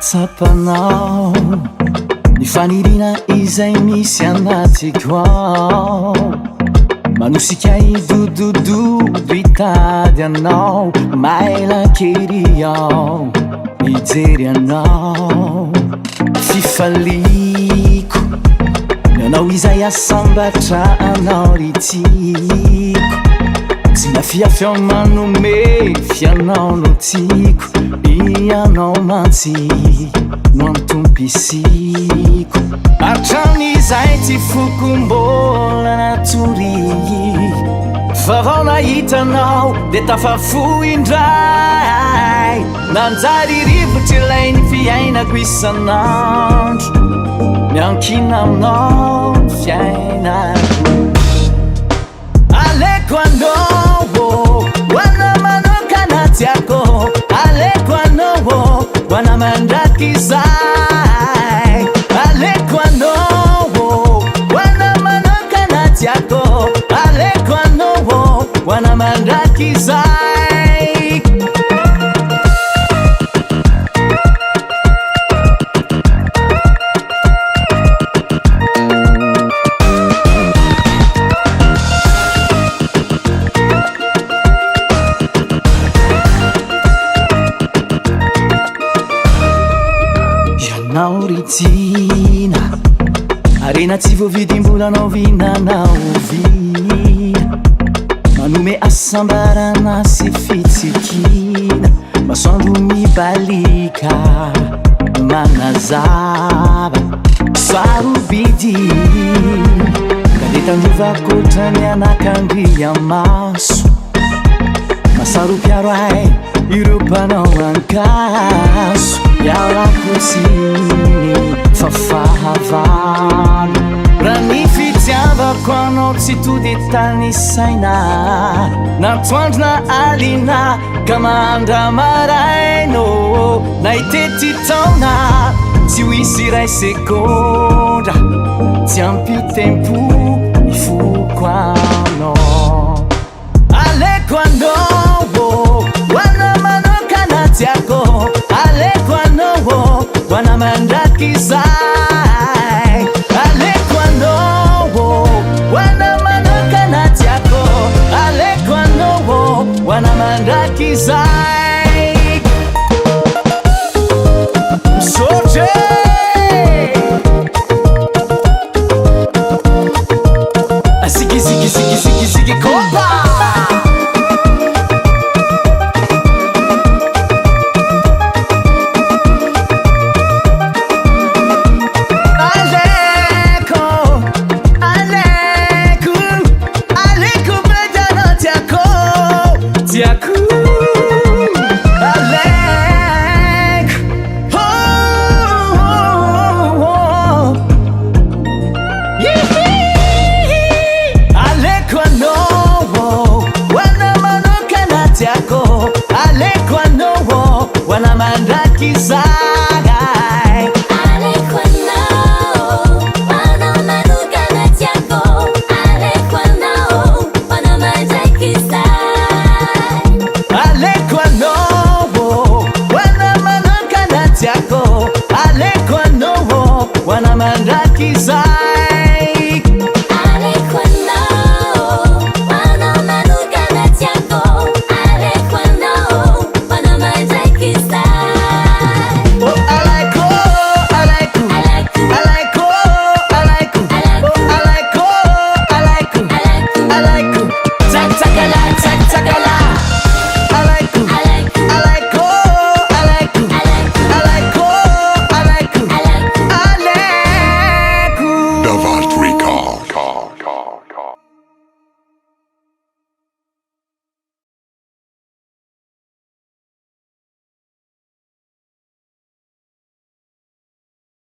Atsapanao ny fanirina izay misy anatiko ao, manosika idodododo hitady anao, mailan-kery ao mijery anao. Fifaliko ny anao izay asambatra anao ry tiako, tsy nafiafy manome fianao no tiako, ianao mantsy no antompisiko. Hatran'izay tsy foko mbola natory, fa vao nahitanao de tafafo indray, nanjary rivotry ilay ny fiainako isanandro, miankina aminao fiainako. Alaiko anao wana manokana tiako, alaiko anao wana mandrakizay, alaiko anao wana manokana tiako, alaiko anao wana mandrakizay. Nauritina arena tsy voavidim-bola anao vinanao vina, manome asambarana sy fitsikina, masoandro mibalika manazava sarobidiny, kadetandrovako otrany anakandria maso, masaropiaro ay ireo mpanao ankaso, ialako siny fafahavalo, raha ny fitiavako anao tsy tody tany saina, natoandro na alina ka mandra maraino, na itety taona tsy ho isy ray sekondra, tsy ampitempo ny foko anao. Alaiko anao wana manokana tiako, alaiko anao wana mandrakizay, alaiko anao wana manokana tiako, alaiko anao wana mandrakizay. Msoje zigi zigi zigi zigi zigi kopa. Tiako